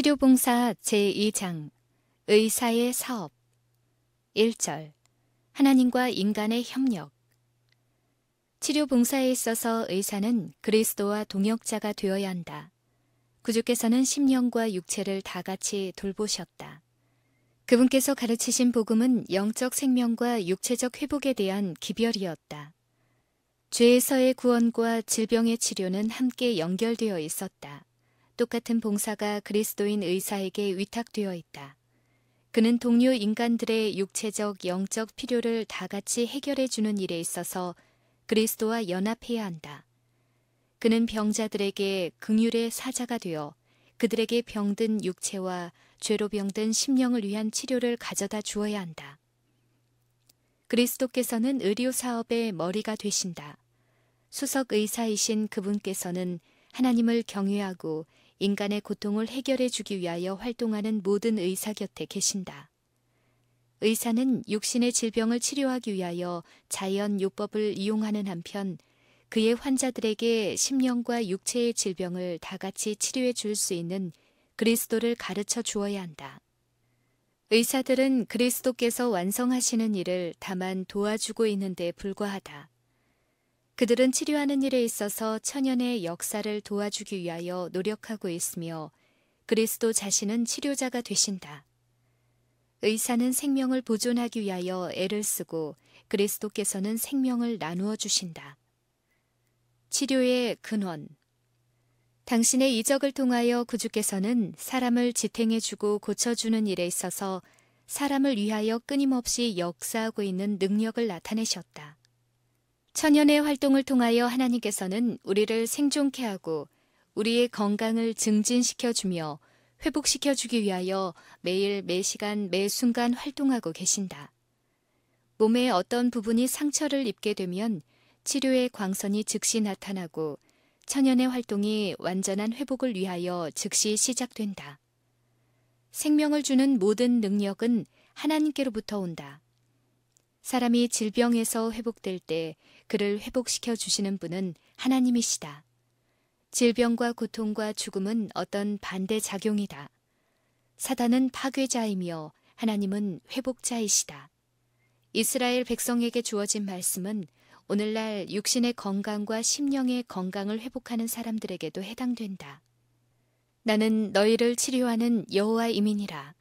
치료봉사 제2장 의사의 사업 1절 하나님과 인간의 협력 치료봉사에 있어서 의사는 그리스도와 동역자가 되어야 한다. 구주께서는 심령과 육체를 다 같이 돌보셨다. 그분께서 가르치신 복음은 영적 생명과 육체적 회복에 대한 기별이었다. 죄에서의 구원과 질병의 치료는 함께 연결되어 있었다. 똑같은 봉사가 그리스도인 의사에게 위탁되어 있다. 그는 동료 인간들의 육체적, 영적 필요를 다 같이 해결해 주는 일에 있어서 그리스도와 연합해야 한다. 그는 병자들에게 긍휼의 사자가 되어 그들에게 병든 육체와 죄로 병든 심령을 위한 치료를 가져다 주어야 한다. 그리스도께서는 의료 사업의 머리가 되신다. 수석 의사이신 그분께서는 하나님을 경외하고 인간의 고통을 해결해 주기 위하여 활동하는 모든 의사 곁에 계신다. 의사는 육신의 질병을 치료하기 위하여 자연 요법을 이용하는 한편 그의 환자들에게 심령과 육체의 질병을 다 같이 치료해 줄 수 있는 그리스도를 가르쳐 주어야 한다. 의사들은 그리스도께서 완성하시는 일을 다만 도와주고 있는 데 불과하다. 그들은 치료하는 일에 있어서 천연의 역사를 도와주기 위하여 노력하고 있으며 그리스도 자신은 치료자가 되신다. 의사는 생명을 보존하기 위하여 애를 쓰고 그리스도께서는 생명을 나누어 주신다. 치료의 근원 당신의 이적을 통하여 구주께서는 사람을 지탱해주고 고쳐주는 일에 있어서 사람을 위하여 끊임없이 역사하고 있는 능력을 나타내셨다. 천연의 활동을 통하여 하나님께서는 우리를 생존케 하고 우리의 건강을 증진시켜주며 회복시켜주기 위하여 매일 매시간 매순간 활동하고 계신다. 몸의 어떤 부분이 상처를 입게 되면 치료의 광선이 즉시 나타나고 천연의 활동이 완전한 회복을 위하여 즉시 시작된다. 생명을 주는 모든 능력은 하나님께로부터 온다. 사람이 질병에서 회복될 때 그를 회복시켜 주시는 분은 하나님이시다. 질병과 고통과 죽음은 어떤 반대작용이다. 사단은 파괴자이며 하나님은 회복자이시다. 이스라엘 백성에게 주어진 말씀은 오늘날 육신의 건강과 심령의 건강을 회복하는 사람들에게도 해당된다. 나는 너희를 치료하는 여호와임이니라.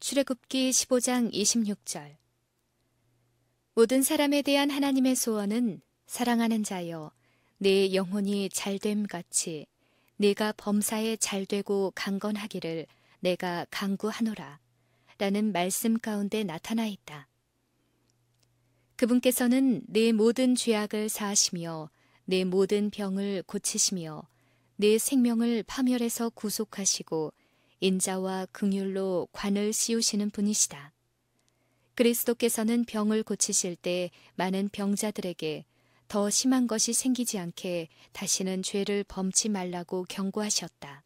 출애굽기 15장 26절 모든 사람에 대한 하나님의 소원은 사랑하는 자여 내 영혼이 잘됨 같이 네가 범사에 잘되고 강건하기를 내가 간구하노라 라는 말씀 가운데 나타나 있다. 그분께서는 내 모든 죄악을 사하시며 내 모든 병을 고치시며 내 생명을 파멸에서 구속하시고 인자와 긍휼로 관을 씌우시는 분이시다. 그리스도께서는 병을 고치실 때 많은 병자들에게 더 심한 것이 생기지 않게 다시는 죄를 범치 말라고 경고하셨다.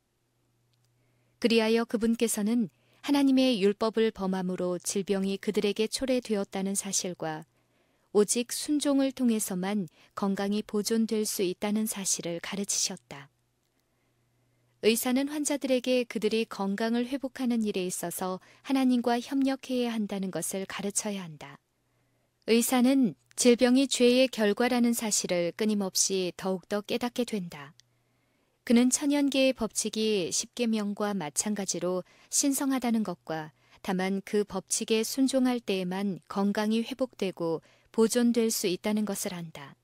그리하여 그분께서는 하나님의 율법을 범함으로 질병이 그들에게 초래되었다는 사실과 오직 순종을 통해서만 건강이 보존될 수 있다는 사실을 가르치셨다. 의사는 환자들에게 그들이 건강을 회복하는 일에 있어서 하나님과 협력해야 한다는 것을 가르쳐야 한다. 의사는 질병이 죄의 결과라는 사실을 끊임없이 더욱더 깨닫게 된다. 그는 천연계의 법칙이 십계명과 마찬가지로 신성하다는 것과 다만 그 법칙에 순종할 때에만 건강이 회복되고 보존될 수 있다는 것을 안다.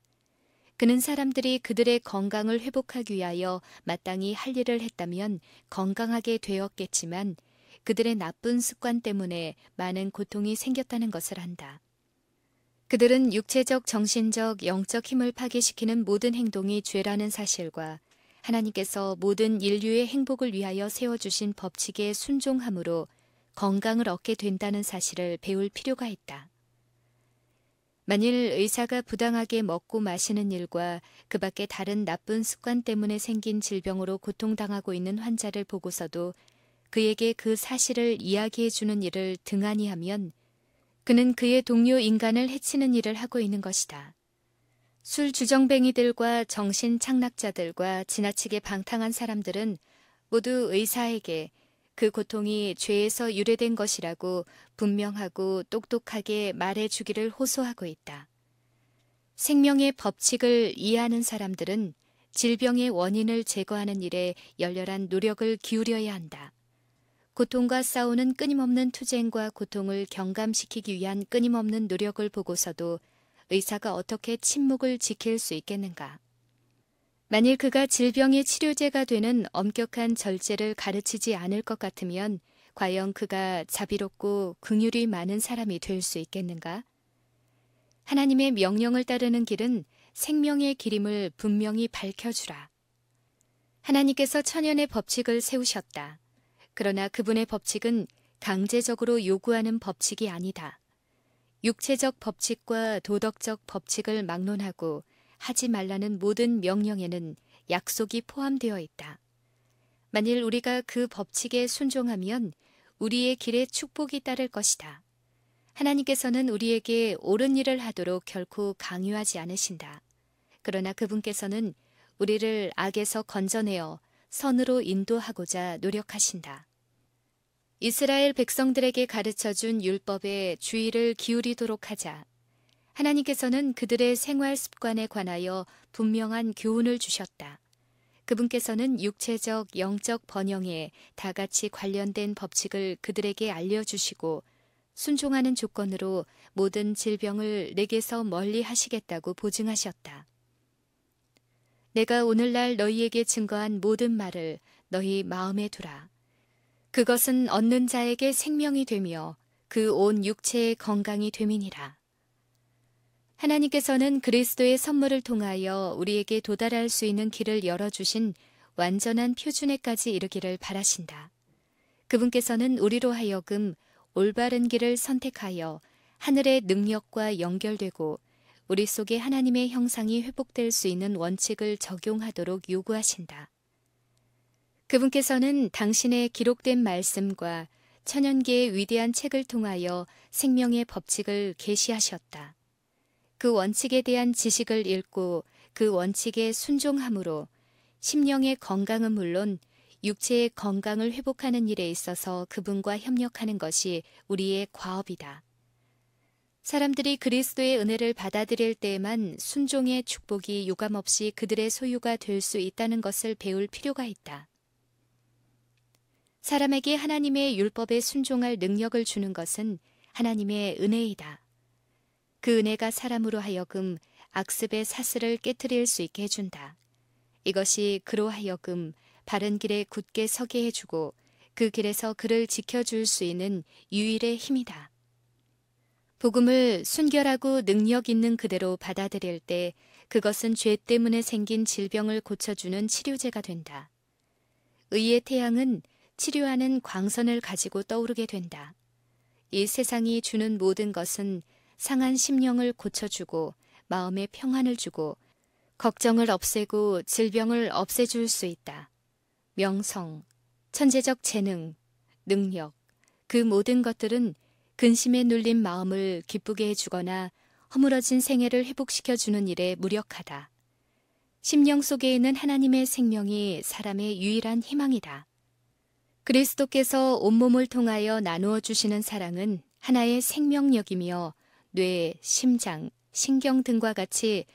그는 사람들이 그들의 건강을 회복하기 위하여 마땅히 할 일을 했다면 건강하게 되었겠지만 그들의 나쁜 습관 때문에 많은 고통이 생겼다는 것을 안다. 그들은 육체적, 정신적, 영적 힘을 파괴시키는 모든 행동이 죄라는 사실과 하나님께서 모든 인류의 행복을 위하여 세워주신 법칙에 순종함으로 건강을 얻게 된다는 사실을 배울 필요가 있다. 만일 의사가 부당하게 먹고 마시는 일과 그 밖에 다른 나쁜 습관 때문에 생긴 질병으로 고통당하고 있는 환자를 보고서도 그에게 그 사실을 이야기해 주는 일을 등한히 하면 그는 그의 동료 인간을 해치는 일을 하고 있는 것이다. 술 주정뱅이들과 정신 착락자들과 지나치게 방탕한 사람들은 모두 의사에게 그 고통이 죄에서 유래된 것이라고 분명하고 똑똑하게 말해주기를 호소하고 있다. 생명의 법칙을 이해하는 사람들은 질병의 원인을 제거하는 일에 열렬한 노력을 기울여야 한다. 고통과 싸우는 끊임없는 투쟁과 고통을 경감시키기 위한 끊임없는 노력을 보고서도 의사가 어떻게 침묵을 지킬 수 있겠는가? 만일 그가 질병의 치료제가 되는 엄격한 절제를 가르치지 않을 것 같으면 과연 그가 자비롭고 긍휼이 많은 사람이 될 수 있겠는가? 하나님의 명령을 따르는 길은 생명의 길임을 분명히 밝혀주라. 하나님께서 천연의 법칙을 세우셨다. 그러나 그분의 법칙은 강제적으로 요구하는 법칙이 아니다. 육체적 법칙과 도덕적 법칙을 막론하고 하지 말라는 모든 명령에는 약속이 포함되어 있다. 만일 우리가 그 법칙에 순종하면 우리의 길에 축복이 따를 것이다. 하나님께서는 우리에게 옳은 일을 하도록 결코 강요하지 않으신다. 그러나 그분께서는 우리를 악에서 건져내어 선으로 인도하고자 노력하신다. 이스라엘 백성들에게 가르쳐준 율법에 주의를 기울이도록 하자. 하나님께서는 그들의 생활 습관에 관하여 분명한 교훈을 주셨다. 그분께서는 육체적, 영적 번영에 다 같이 관련된 법칙을 그들에게 알려주시고 순종하는 조건으로 모든 질병을 내게서 멀리 하시겠다고 보증하셨다. 내가 오늘날 너희에게 증거한 모든 말을 너희 마음에 두라. 그것은 얻는 자에게 생명이 되며 그 온 육체의 건강이 됨이니라. 하나님께서는 그리스도의 선물을 통하여 우리에게 도달할 수 있는 길을 열어주신 완전한 표준에까지 이르기를 바라신다. 그분께서는 우리로 하여금 올바른 길을 선택하여 하늘의 능력과 연결되고 우리 속에 하나님의 형상이 회복될 수 있는 원칙을 적용하도록 요구하신다. 그분께서는 당신의 기록된 말씀과 천연계의 위대한 책을 통하여 생명의 법칙을 계시하셨다. 그 원칙에 대한 지식을 읽고 그 원칙에 순종함으로 심령의 건강은 물론 육체의 건강을 회복하는 일에 있어서 그분과 협력하는 것이 우리의 과업이다. 사람들이 그리스도의 은혜를 받아들일 때에만 순종의 축복이 유감없이 그들의 소유가 될 수 있다는 것을 배울 필요가 있다. 사람에게 하나님의 율법에 순종할 능력을 주는 것은 하나님의 은혜이다. 그 은혜가 사람으로 하여금 악습의 사슬을 깨트릴 수 있게 해준다. 이것이 그로 하여금 바른 길에 굳게 서게 해주고 그 길에서 그를 지켜줄 수 있는 유일의 힘이다. 복음을 순결하고 능력 있는 그대로 받아들일 때 그것은 죄 때문에 생긴 질병을 고쳐주는 치료제가 된다. 의의 태양은 치료하는 광선을 가지고 떠오르게 된다. 이 세상이 주는 모든 것은 상한 심령을 고쳐주고 마음에 평안을 주고 걱정을 없애고 질병을 없애줄 수 있다. 명성, 천재적 재능, 능력, 그 모든 것들은 근심에 눌린 마음을 기쁘게 해주거나 허물어진 생애를 회복시켜주는 일에 무력하다. 심령 속에 있는 하나님의 생명이 사람의 유일한 희망이다. 그리스도께서 온몸을 통하여 나누어 주시는 사랑은 하나의 생명력이며 뇌, 심장, 신경 등과 같이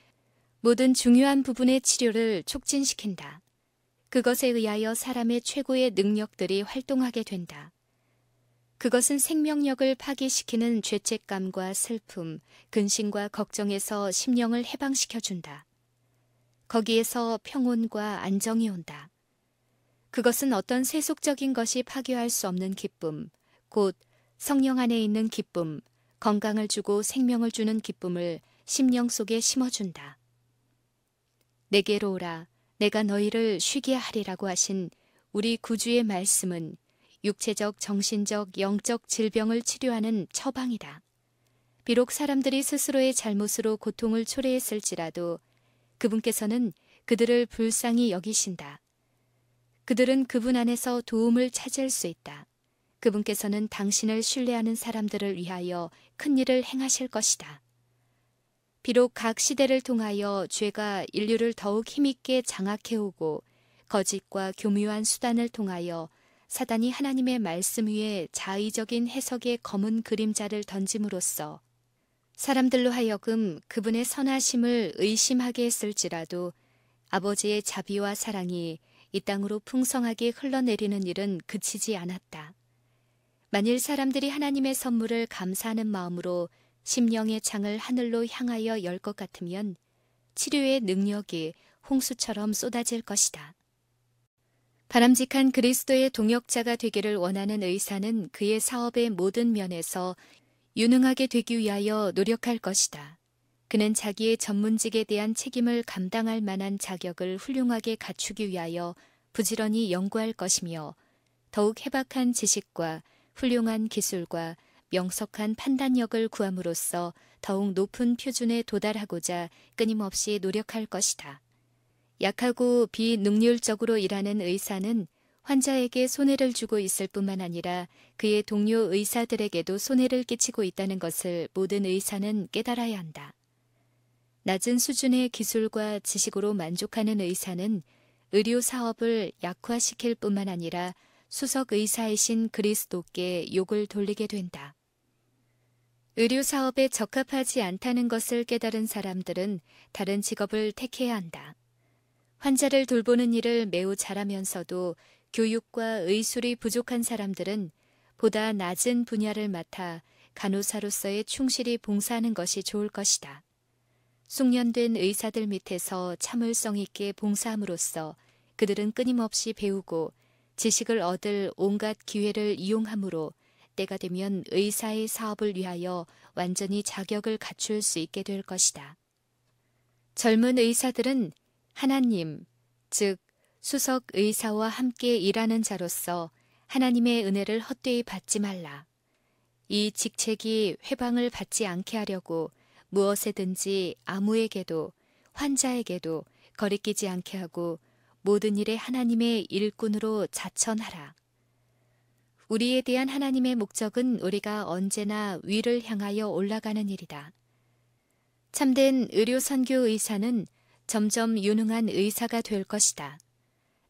모든 중요한 부분의 치료를 촉진시킨다. 그것에 의하여 사람의 최고의 능력들이 활동하게 된다. 그것은 생명력을 파괴시키는 죄책감과 슬픔, 근심과 걱정에서 심령을 해방시켜준다. 거기에서 평온과 안정이 온다. 그것은 어떤 세속적인 것이 파괴할 수 없는 기쁨, 곧 성령 안에 있는 기쁨, 건강을 주고 생명을 주는 기쁨을 심령 속에 심어준다. 내게로 오라, 내가 너희를 쉬게 하리라고 하신 우리 구주의 말씀은 육체적, 정신적, 영적 질병을 치료하는 처방이다. 비록 사람들이 스스로의 잘못으로 고통을 초래했을지라도 그분께서는 그들을 불쌍히 여기신다. 그들은 그분 안에서 도움을 찾을 수 있다. 그분께서는 당신을 신뢰하는 사람들을 위하여 큰 일을 행하실 것이다. 비록 각 시대를 통하여 죄가 인류를 더욱 힘있게 장악해오고 거짓과 교묘한 수단을 통하여 사단이 하나님의 말씀 위에 자의적인 해석의 검은 그림자를 던짐으로써 사람들로 하여금 그분의 선하심을 의심하게 했을지라도 아버지의 자비와 사랑이 이 땅으로 풍성하게 흘러내리는 일은 그치지 않았다. 만일 사람들이 하나님의 선물을 감사하는 마음으로 심령의 창을 하늘로 향하여 열 것 같으면 치료의 능력이 홍수처럼 쏟아질 것이다. 바람직한 그리스도의 동역자가 되기를 원하는 의사는 그의 사업의 모든 면에서 유능하게 되기 위하여 노력할 것이다. 그는 자기의 전문직에 대한 책임을 감당할 만한 자격을 훌륭하게 갖추기 위하여 부지런히 연구할 것이며 더욱 해박한 지식과 훌륭한 기술과 명석한 판단력을 구함으로써 더욱 높은 표준에 도달하고자 끊임없이 노력할 것이다. 약하고 비능률적으로 일하는 의사는 환자에게 손해를 주고 있을 뿐만 아니라 그의 동료 의사들에게도 손해를 끼치고 있다는 것을 모든 의사는 깨달아야 한다. 낮은 수준의 기술과 지식으로 만족하는 의사는 의료 사업을 약화시킬 뿐만 아니라 수석 의사이신 그리스도께 욕을 돌리게 된다. 의료 사업에 적합하지 않다는 것을 깨달은 사람들은 다른 직업을 택해야 한다. 환자를 돌보는 일을 매우 잘하면서도 교육과 의술이 부족한 사람들은 보다 낮은 분야를 맡아 간호사로서의 충실히 봉사하는 것이 좋을 것이다. 숙련된 의사들 밑에서 참을성 있게 봉사함으로써 그들은 끊임없이 배우고 지식을 얻을 온갖 기회를 이용함으로 때가 되면 의사의 사업을 위하여 완전히 자격을 갖출 수 있게 될 것이다. 젊은 의사들은 하나님, 즉 수석 의사와 함께 일하는 자로서 하나님의 은혜를 헛되이 받지 말라. 이 직책이 회방을 받지 않게 하려고 무엇에든지 아무에게도 환자에게도 거리끼지 않게 하고 모든 일에 하나님의 일꾼으로 자천하라. 우리에 대한 하나님의 목적은 우리가 언제나 위를 향하여 올라가는 일이다. 참된 의료 선교 의사는 점점 유능한 의사가 될 것이다.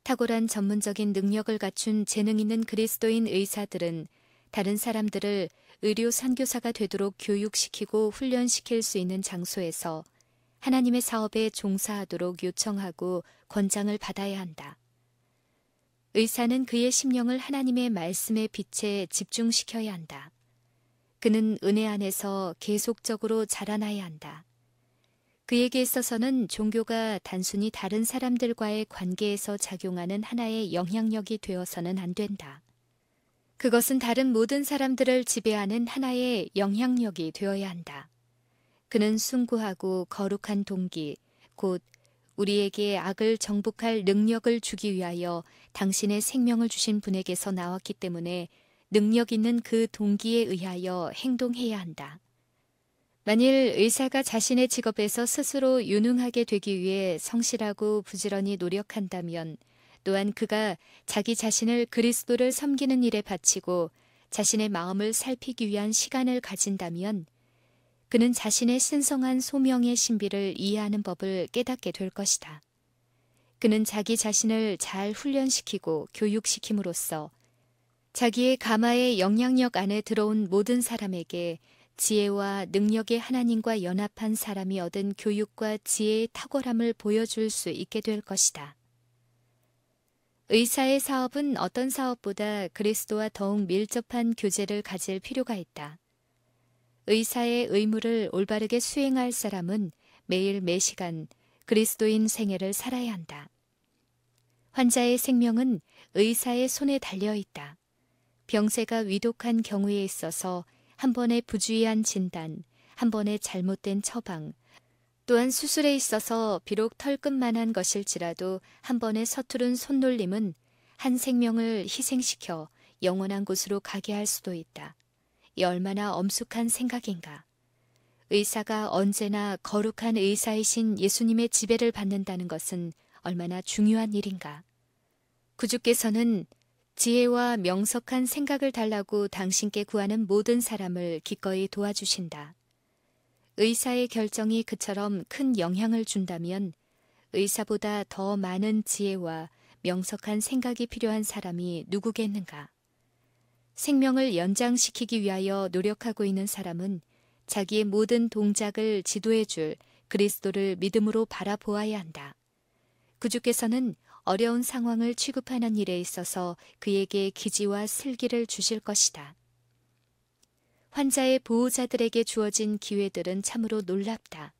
탁월한 전문적인 능력을 갖춘 재능 있는 그리스도인 의사들은 다른 사람들을 의료 선교사가 되도록 교육시키고 훈련시킬 수 있는 장소에서 하나님의 사업에 종사하도록 요청하고 권장을 받아야 한다. 의사는 그의 심령을 하나님의 말씀의 빛에 집중시켜야 한다. 그는 은혜 안에서 계속적으로 자라나야 한다. 그에게 있어서는 종교가 단순히 다른 사람들과의 관계에서 작용하는 하나의 영향력이 되어서는 안 된다. 그것은 다른 모든 사람들을 지배하는 하나의 영향력이 되어야 한다. 그는 숭고하고 거룩한 동기, 곧 우리에게 악을 정복할 능력을 주기 위하여 당신의 생명을 주신 분에게서 나왔기 때문에 능력 있는 그 동기에 의하여 행동해야 한다. 만일 의사가 자신의 직업에서 스스로 유능하게 되기 위해 성실하고 부지런히 노력한다면 또한 그가 자기 자신을 그리스도를 섬기는 일에 바치고 자신의 마음을 살피기 위한 시간을 가진다면 그는 자신의 신성한 소명의 신비를 이해하는 법을 깨닫게 될 것이다. 그는 자기 자신을 잘 훈련시키고 교육시킴으로써 자기의 가마의 영향력 안에 들어온 모든 사람에게 지혜와 능력의 하나님과 연합한 사람이 얻은 교육과 지혜의 탁월함을 보여줄 수 있게 될 것이다. 의사의 사업은 어떤 사업보다 그리스도와 더욱 밀접한 교제를 가질 필요가 있다. 의사의 의무를 올바르게 수행할 사람은 매일 매시간 그리스도인 생애를 살아야 한다. 환자의 생명은 의사의 손에 달려 있다. 병세가 위독한 경우에 있어서 한 번의 부주의한 진단, 한 번의 잘못된 처방, 또한 수술에 있어서 비록 털끝만한 것일지라도 한 번의 서투른 손놀림은 한 생명을 희생시켜 영원한 곳으로 가게 할 수도 있다. 이 얼마나 엄숙한 생각인가. 의사가 언제나 거룩한 의사이신 예수님의 지배를 받는다는 것은 얼마나 중요한 일인가. 구주께서는 지혜와 명석한 생각을 달라고 당신께 구하는 모든 사람을 기꺼이 도와주신다. 의사의 결정이 그처럼 큰 영향을 준다면 의사보다 더 많은 지혜와 명석한 생각이 필요한 사람이 누구겠는가? 생명을 연장시키기 위하여 노력하고 있는 사람은 자기의 모든 동작을 지도해 줄 그리스도를 믿음으로 바라보아야 한다. 구주께서는 어려운 상황을 취급하는 일에 있어서 그에게 기지와 슬기를 주실 것이다. 환자의 보호자들에게 주어진 기회들은 참으로 놀랍다.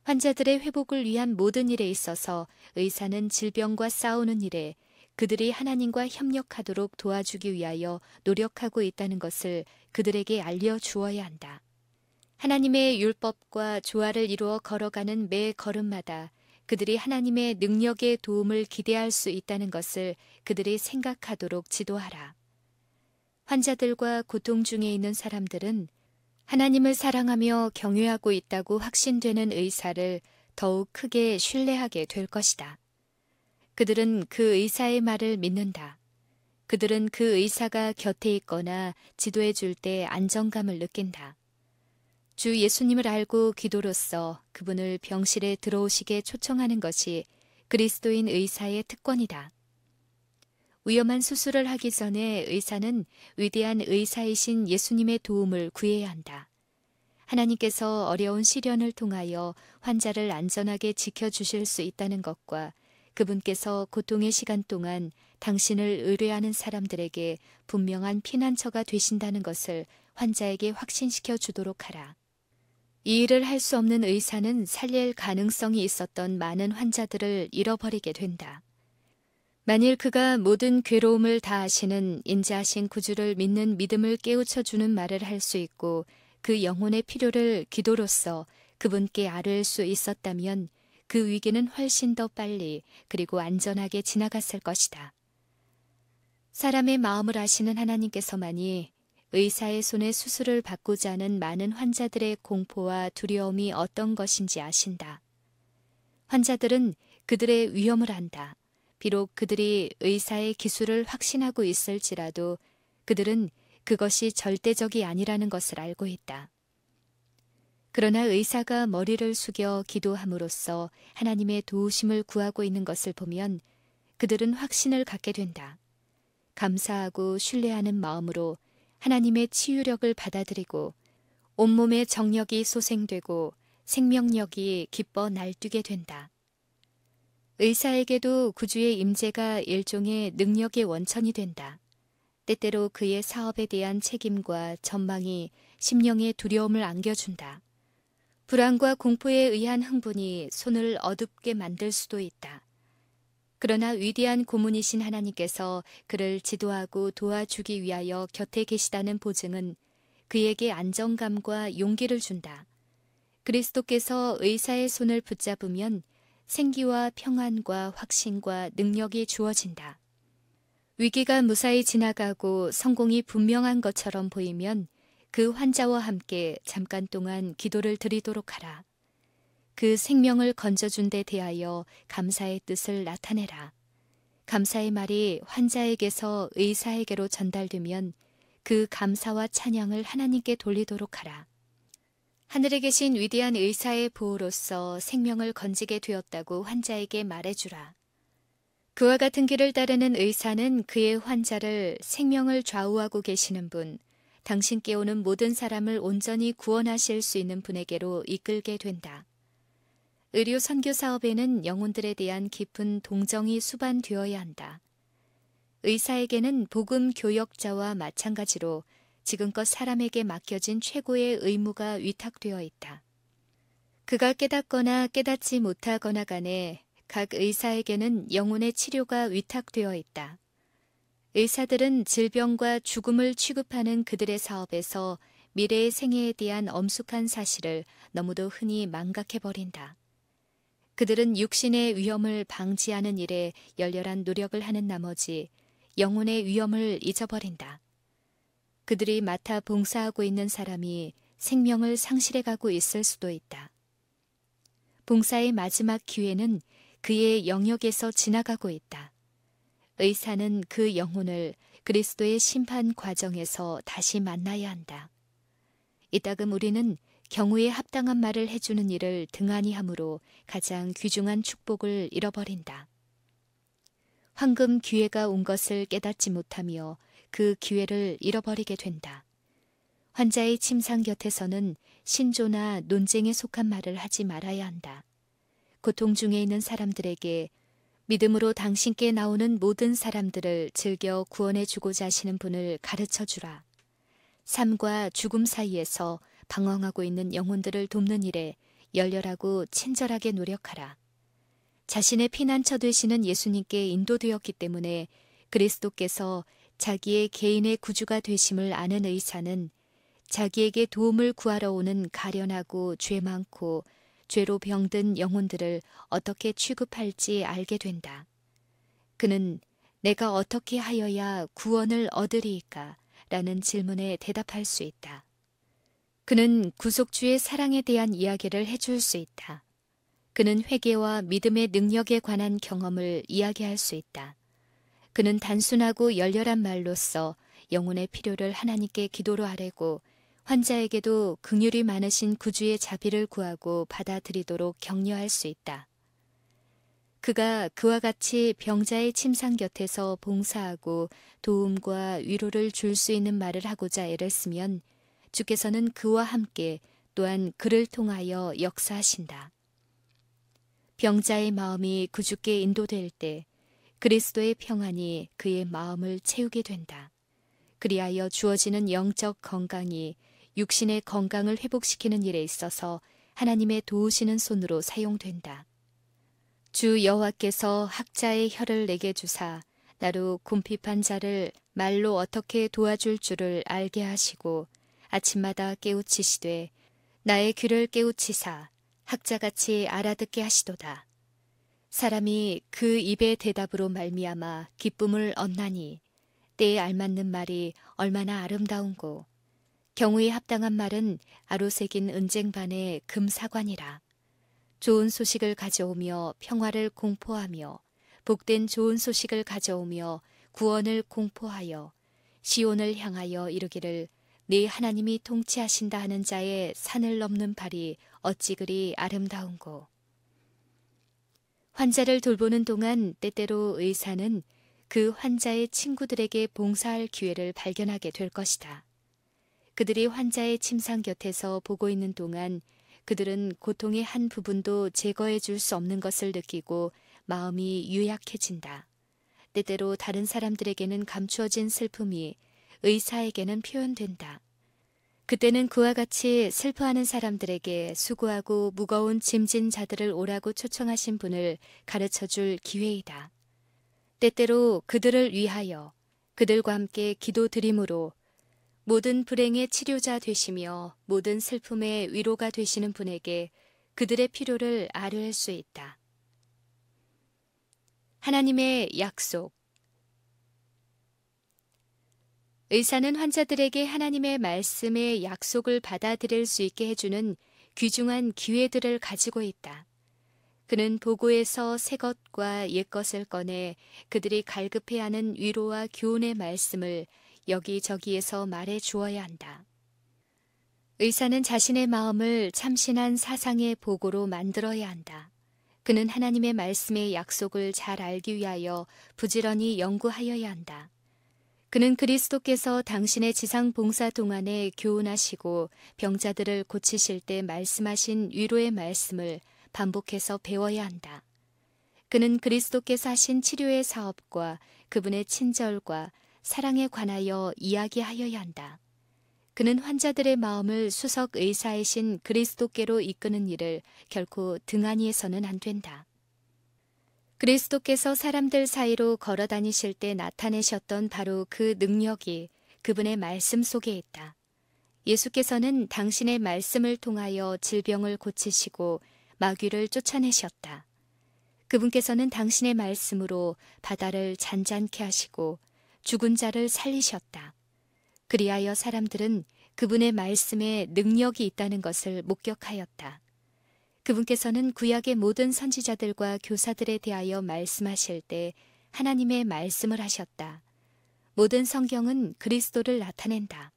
환자들의 회복을 위한 모든 일에 있어서 의사는 질병과 싸우는 일에 그들이 하나님과 협력하도록 도와주기 위하여 노력하고 있다는 것을 그들에게 알려주어야 한다. 하나님의 율법과 조화를 이루어 걸어가는 매 걸음마다 그들이 하나님의 능력의 도움을 기대할 수 있다는 것을 그들이 생각하도록 지도하라. 환자들과 고통 중에 있는 사람들은 하나님을 사랑하며 경외하고 있다고 확신되는 의사를 더욱 크게 신뢰하게 될 것이다. 그들은 그 의사의 말을 믿는다. 그들은 그 의사가 곁에 있거나 지도해 줄 때 안정감을 느낀다. 주 예수님을 알고 기도로써 그분을 병실에 들어오시게 초청하는 것이 그리스도인 의사의 특권이다. 위험한 수술을 하기 전에 의사는 위대한 의사이신 예수님의 도움을 구해야 한다. 하나님께서 어려운 시련을 통하여 환자를 안전하게 지켜주실 수 있다는 것과 그분께서 고통의 시간 동안 당신을 의뢰하는 사람들에게 분명한 피난처가 되신다는 것을 환자에게 확신시켜 주도록 하라. 이 일을 할 수 없는 의사는 살릴 가능성이 있었던 많은 환자들을 잃어버리게 된다. 만일 그가 모든 괴로움을 다하시는 인자하신 구주를 믿는 믿음을 깨우쳐주는 말을 할 수 있고 그 영혼의 필요를 기도로써 그분께 아뢰을 수 있었다면 그 위기는 훨씬 더 빨리 그리고 안전하게 지나갔을 것이다. 사람의 마음을 아시는 하나님께서만이 의사의 손에 수술을 받고자 하는 많은 환자들의 공포와 두려움이 어떤 것인지 아신다. 환자들은 그들의 위험을 안다. 비록 그들이 의사의 기술을 확신하고 있을지라도 그들은 그것이 절대적이 아니라는 것을 알고 있다. 그러나 의사가 머리를 숙여 기도함으로써 하나님의 도우심을 구하고 있는 것을 보면 그들은 확신을 갖게 된다. 감사하고 신뢰하는 마음으로 하나님의 치유력을 받아들이고 온몸의 정력이 솟생되고 생명력이 기뻐 날뛰게 된다. 의사에게도 구주의 임재가 일종의 능력의 원천이 된다. 때때로 그의 사업에 대한 책임과 전망이 심령의 두려움을 안겨준다. 불안과 공포에 의한 흥분이 손을 어둡게 만들 수도 있다. 그러나 위대한 고문이신 하나님께서 그를 지도하고 도와주기 위하여 곁에 계시다는 보증은 그에게 안정감과 용기를 준다. 그리스도께서 의사의 손을 붙잡으면 생기와 평안과 확신과 능력이 주어진다. 위기가 무사히 지나가고 성공이 분명한 것처럼 보이면 그 환자와 함께 잠깐 동안 기도를 드리도록 하라. 그 생명을 건져준 데 대하여 감사의 뜻을 나타내라. 감사의 말이 환자에게서 의사에게로 전달되면 그 감사와 찬양을 하나님께 돌리도록 하라. 하늘에 계신 위대한 의사의 보호로서 생명을 건지게 되었다고 환자에게 말해주라. 그와 같은 길을 따르는 의사는 그의 환자를 생명을 좌우하고 계시는 분, 당신께 오는 모든 사람을 온전히 구원하실 수 있는 분에게로 이끌게 된다. 의료 선교 사업에는 영혼들에 대한 깊은 동정이 수반되어야 한다. 의사에게는 복음 교역자와 마찬가지로 지금껏 사람에게 맡겨진 최고의 의무가 위탁되어 있다. 그가 깨닫거나 깨닫지 못하거나 간에 각 의사에게는 영혼의 치료가 위탁되어 있다. 의사들은 질병과 죽음을 취급하는 그들의 사업에서 미래의 생애에 대한 엄숙한 사실을 너무도 흔히 망각해버린다. 그들은 육신의 위험을 방지하는 일에 열렬한 노력을 하는 나머지 영혼의 위험을 잊어버린다. 그들이 맡아 봉사하고 있는 사람이 생명을 상실해가고 있을 수도 있다. 봉사의 마지막 기회는 그의 영역에서 지나가고 있다. 의사는 그 영혼을 그리스도의 심판 과정에서 다시 만나야 한다. 이따금 우리는 경우에 합당한 말을 해주는 일을 등한히 함으로 가장 귀중한 축복을 잃어버린다. 황금 기회가 온 것을 깨닫지 못하며 그 기회를 잃어버리게 된다. 환자의 침상 곁에서는 신조나 논쟁에 속한 말을 하지 말아야 한다. 고통 중에 있는 사람들에게 믿음으로 당신께 나오는 모든 사람들을 즐겨 구원해 주고자 하시는 분을 가르쳐 주라. 삶과 죽음 사이에서 방황하고 있는 영혼들을 돕는 일에 열렬하고 친절하게 노력하라. 자신의 피난처 되시는 예수님께 인도되었기 때문에 그리스도께서 자기의 개인의 구주가 되심을 아는 의사는 자기에게 도움을 구하러 오는 가련하고 죄 많고 죄로 병든 영혼들을 어떻게 취급할지 알게 된다. 그는 내가 어떻게 하여야 구원을 얻으리이까? 라는 질문에 대답할 수 있다. 그는 구속주의 사랑에 대한 이야기를 해줄 수 있다. 그는 회개와 믿음의 능력에 관한 경험을 이야기할 수 있다. 그는 단순하고 열렬한 말로써 영혼의 필요를 하나님께 기도로 아뢰고 환자에게도 긍휼이 많으신 구주의 자비를 구하고 받아들이도록 격려할 수 있다. 그가 그와 같이 병자의 침상 곁에서 봉사하고 도움과 위로를 줄 수 있는 말을 하고자 애를 쓰면 주께서는 그와 함께 또한 그를 통하여 역사하신다. 병자의 마음이 구주께 인도될 때 그리스도의 평안이 그의 마음을 채우게 된다. 그리하여 주어지는 영적 건강이 육신의 건강을 회복시키는 일에 있어서 하나님의 도우시는 손으로 사용된다. 주 여호와께서 학자의 혀를 내게 주사 나로 궁핍한 자를 말로 어떻게 도와줄 줄을 알게 하시고 아침마다 깨우치시되 나의 귀를 깨우치사 학자같이 알아듣게 하시도다. 사람이 그 입의 대답으로 말미암아 기쁨을 얻나니 때에 알맞는 말이 얼마나 아름다운고 경우에 합당한 말은 아로새긴 은쟁반의 금사관이라. 좋은 소식을 가져오며 평화를 공포하며 복된 좋은 소식을 가져오며 구원을 공포하여 시온을 향하여 이르기를 네 하나님이 통치하신다 하는 자의 산을 넘는 발이 어찌 그리 아름다운고. 환자를 돌보는 동안 때때로 의사는 그 환자의 친구들에게 봉사할 기회를 발견하게 될 것이다. 그들이 환자의 침상 곁에서 보고 있는 동안 그들은 고통의 한 부분도 제거해 줄 수 없는 것을 느끼고 마음이 유약해진다. 때때로 다른 사람들에게는 감추어진 슬픔이 의사에게는 표현된다. 그때는 그와 같이 슬퍼하는 사람들에게 수고하고 무거운 짐진 자들을 오라고 초청하신 분을 가르쳐 줄 기회이다. 때때로 그들을 위하여 그들과 함께 기도드림으로 모든 불행의 치료자 되시며 모든 슬픔의 위로가 되시는 분에게 그들의 필요를 아뢰할 수 있다. 하나님의 약속. 의사는 환자들에게 하나님의 말씀의 약속을 받아들일 수 있게 해주는 귀중한 기회들을 가지고 있다. 그는 보고에서 새 것과 옛 것을 꺼내 그들이 갈급해하는 위로와 교훈의 말씀을 여기저기에서 말해 주어야 한다. 의사는 자신의 마음을 참신한 사상의 보고로 만들어야 한다. 그는 하나님의 말씀의 약속을 잘 알기 위하여 부지런히 연구하여야 한다. 그는 그리스도께서 당신의 지상 봉사 동안에 교훈하시고 병자들을 고치실 때 말씀하신 위로의 말씀을 반복해서 배워야 한다. 그는 그리스도께서 하신 치료의 사업과 그분의 친절과 사랑에 관하여 이야기하여야 한다. 그는 환자들의 마음을 수석 의사이신 그리스도께로 이끄는 일을 결코 등한히 해서는 안 된다. 그리스도께서 사람들 사이로 걸어 다니실 때 나타내셨던 바로 그 능력이 그분의 말씀 속에 있다. 예수께서는 당신의 말씀을 통하여 질병을 고치시고 마귀를 쫓아내셨다. 그분께서는 당신의 말씀으로 바다를 잔잔케 하시고 죽은 자를 살리셨다. 그리하여 사람들은 그분의 말씀에 능력이 있다는 것을 목격하였다. 그분께서는 구약의 모든 선지자들과 교사들에 대하여 말씀하실 때 하나님의 말씀을 하셨다. 모든 성경은 그리스도를 나타낸다.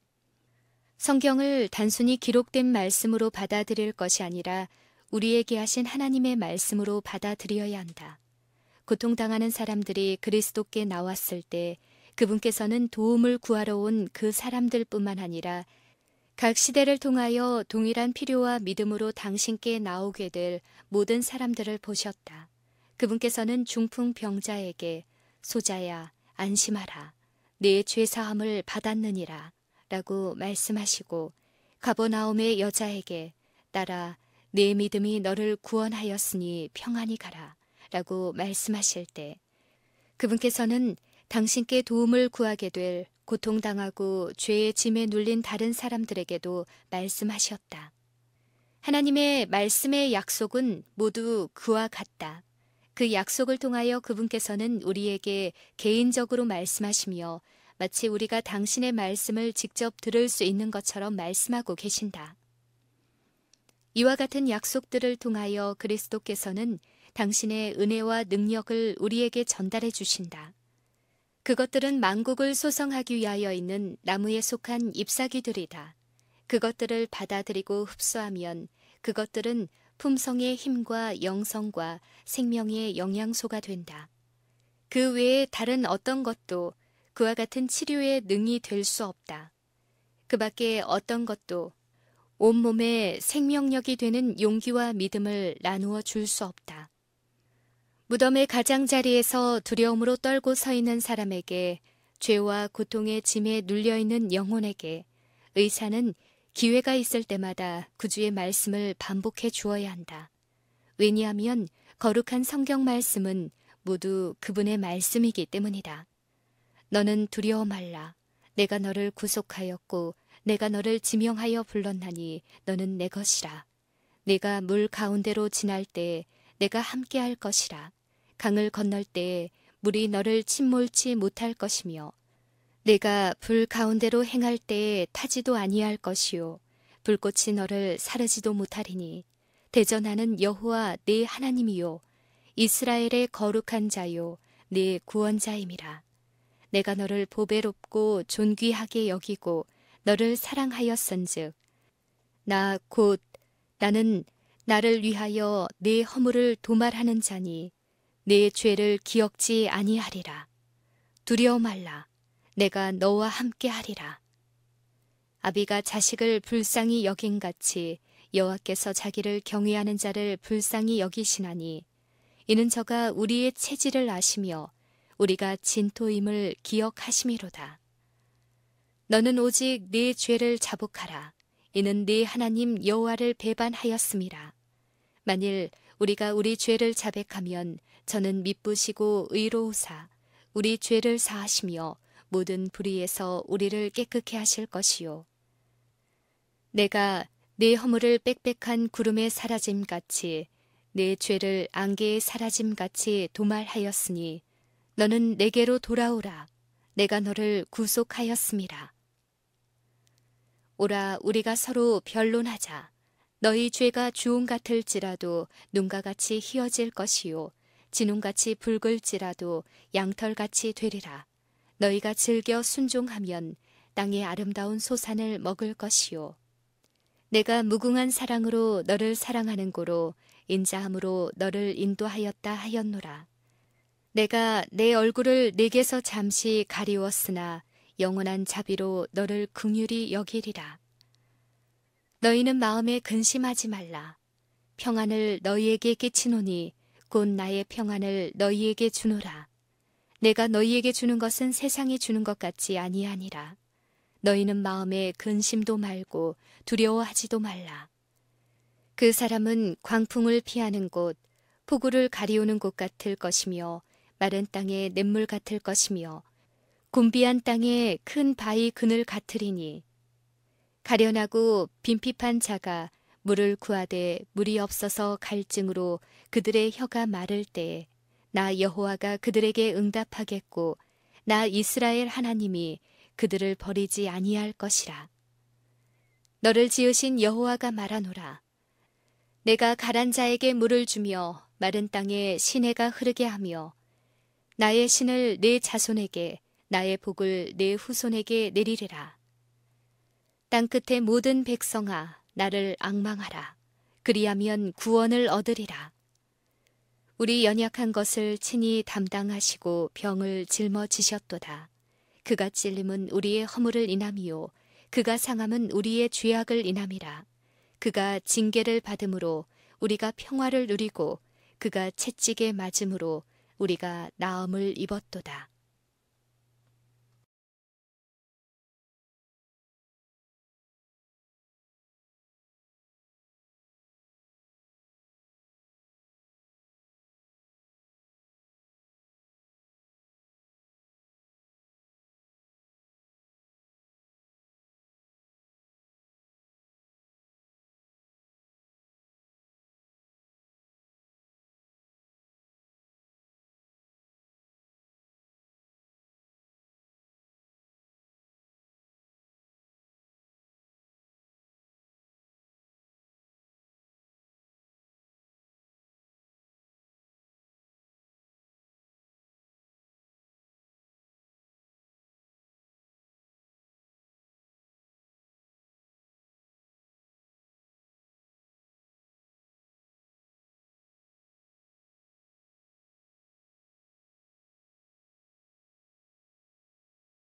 성경을 단순히 기록된 말씀으로 받아들일 것이 아니라 우리에게 하신 하나님의 말씀으로 받아들여야 한다. 고통당하는 사람들이 그리스도께 나왔을 때 그분께서는 도움을 구하러 온 그 사람들뿐만 아니라 각 시대를 통하여 동일한 필요와 믿음으로 당신께 나오게 될 모든 사람들을 보셨다. 그분께서는 중풍병자에게 소자야 안심하라. 내 죄사함을 받았느니라 라고 말씀하시고 가버나움의 여자에게 따라 내 믿음이 너를 구원하였으니 평안히 가라 라고 말씀하실 때 그분께서는 당신께 도움을 구하게 될 고통당하고 죄의 짐에 눌린 다른 사람들에게도 말씀하셨다. 하나님의 말씀의 약속은 모두 그와 같다. 그 약속을 통하여 그분께서는 우리에게 개인적으로 말씀하시며 마치 우리가 당신의 말씀을 직접 들을 수 있는 것처럼 말씀하고 계신다. 이와 같은 약속들을 통하여 그리스도께서는 당신의 은혜와 능력을 우리에게 전달해 주신다. 그것들은 만국을 소성하기 위하여 있는 나무에 속한 잎사귀들이다. 그것들을 받아들이고 흡수하면 그것들은 품성의 힘과 영성과 생명의 영양소가 된다. 그 외에 다른 어떤 것도 그와 같은 치료의 능이 될 수 없다. 그 밖에 어떤 것도 온몸에 생명력이 되는 용기와 믿음을 나누어 줄 수 없다. 무덤의 가장자리에서 두려움으로 떨고 서 있는 사람에게 죄와 고통의 짐에 눌려있는 영혼에게 의사는 기회가 있을 때마다 구주의 말씀을 반복해 주어야 한다. 왜냐하면 거룩한 성경 말씀은 모두 그분의 말씀이기 때문이다. 너는 두려워 말라. 내가 너를 구속하였고 내가 너를 지명하여 불렀나니 너는 내 것이라. 내가 물 가운데로 지날 때 내가 함께할 것이라. 강을 건널 때 물이 너를 침몰치 못할 것이며 내가 불 가운데로 행할 때에 타지도 아니할 것이요 불꽃이 너를 사르지도 못하리니 대전하는 여호와 네 하나님이요 이스라엘의 거룩한 자요 네 구원자임이라. 내가 너를 보배롭고 존귀하게 여기고 너를 사랑하였은즉 나 곧 나는 나를 위하여 네 허물을 도말하는 자니 내 죄를 기억지 아니하리라. 두려워 말라. 내가 너와 함께 하리라. 아비가 자식을 불쌍히 여긴같이 여호와께서 자기를 경외하는 자를 불쌍히 여기시나니 이는 저가 우리의 체질을 아시며 우리가 진토임을 기억하심이로다. 너는 오직 네 죄를 자복하라. 이는 네 하나님 여호와를 배반하였음이라. 만일 우리가 우리 죄를 자백하면 저는 미쁘시고 의로우사 우리 죄를 사하시며 모든 불의에서 우리를 깨끗게 하실 것이요. 내가 네 허물을 빽빽한 구름에 사라짐같이 내 죄를 안개에 사라짐같이 도말하였으니 너는 내게로 돌아오라. 내가 너를 구속하였음이라. 오라 우리가 서로 변론하자. 너희 죄가 주홍 같을지라도 눈과 같이 희어질 것이요 진홍같이 붉을지라도 양털같이 되리라. 너희가 즐겨 순종하면 땅의 아름다운 소산을 먹을 것이요 내가 무궁한 사랑으로 너를 사랑하는 고로 인자함으로 너를 인도하였다 하였노라. 내가 내 얼굴을 내게서 잠시 가리웠으나 영원한 자비로 너를 긍휼히 여기리라. 너희는 마음에 근심하지 말라. 평안을 너희에게 끼치노니 곧 나의 평안을 너희에게 주노라. 내가 너희에게 주는 것은 세상이 주는 것 같지 아니하니라. 너희는 마음에 근심도 말고 두려워하지도 말라. 그 사람은 광풍을 피하는 곳, 폭우를 가리우는 곳 같을 것이며 마른 땅에 냇물 같을 것이며 곤비한 땅에 큰 바위 그늘 같으리니 가련하고 빈핍한 자가 물을 구하되 물이 없어서 갈증으로 그들의 혀가 마를 때에 나 여호와가 그들에게 응답하겠고 나 이스라엘 하나님이 그들을 버리지 아니할 것이라. 너를 지으신 여호와가 말하노라. 내가 가란 자에게 물을 주며 마른 땅에 시내가 흐르게 하며 나의 신을 내 자손에게 나의 복을 내 후손에게 내리리라. 땅끝의 모든 백성아 나를 앙망하라. 그리하면 구원을 얻으리라. 우리 연약한 것을 친히 담당하시고 병을 짊어지셨도다. 그가 찔림은 우리의 허물을 인함이요 그가 상함은 우리의 죄악을 인함이라. 그가 징계를 받음으로 우리가 평화를 누리고 그가 채찍에 맞음으로 우리가 나음을 입었도다.